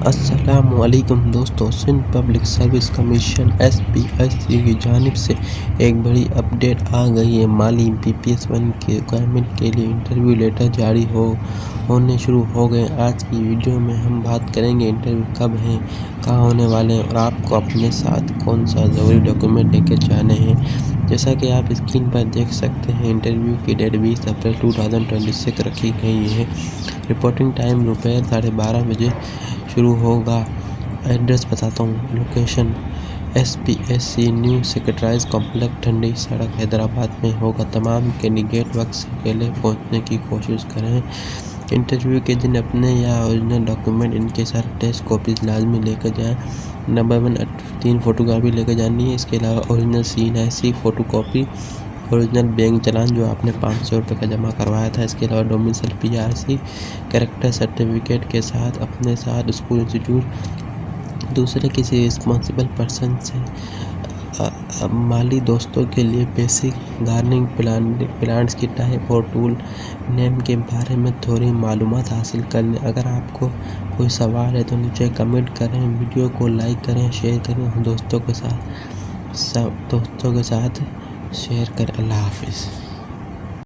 السلام علیکم دوستو، Sindh public service commission SPSC کی جانب سے ایک بڑی اپڈیٹ آ گئی ہے۔ مالی PPS-1 کے ریکوائرمنٹ کے لیے انٹرویو لیٹر جاری ہونے شروع ہو گئے۔ آج کی ویڈیو میں ہم بات کریں گے انٹرویو کب ہیں، کہاں ہونے والے ہیں اور آپ کو اپنے ساتھ کون سا ضروری ڈاکیومنٹ لے کر جانے ہیں۔ جیسا کہ آپ اسکرین پر دیکھ سکتے ہیں، انٹرویو کی ڈیٹ 20 اپریل 2026 رکھی گئی ہے۔ رپورٹنگ ٹائم دوپہر 12:30 بجے شروع ہوگا۔ ایڈریس بتاتا ہوں، location SPSC new secretariat complex, ٹھنڈی سڑک، حیدرآباد میں ہوگا۔ تمام کینڈیڈیٹ وقت سے پہلے پہنچنے کی کوشش کریں۔ انٹرویو کے دن اپنے یا اوریجنل ڈاکیومنٹ ان کے ساتھ ٹیسٹ کاپیز لازمی لے کر جائیں۔ نمبر 1، 3 فوٹوگرافی لے کر جانی ہے۔ اس کے علاوہ original CNIC photo copy, original bank challan جو آپ نے 500 روپے کا جمع کروایا تھا، اس کے علاوہ ڈومیسائل PRC کریکٹر سرٹیفکیٹ کے ساتھ اپنے ساتھ اسکول انسٹیٹیوٹ دوسرے کسی رسپانسبل پرسن سے مالی دوستوں کے لیے بیسک گارڈننگ پلانٹس کی ٹائپ اور ٹول نیم کے بارے میں تھوڑی معلومات حاصل کر لیں۔ اگر آپ کو کوئی سوال ہے تو نیچے کمنٹ کریں، ویڈیو کو لائک کریں، شیئر کریں، دوستوں کے ساتھ شیئر کریں۔ اللہ حافظ۔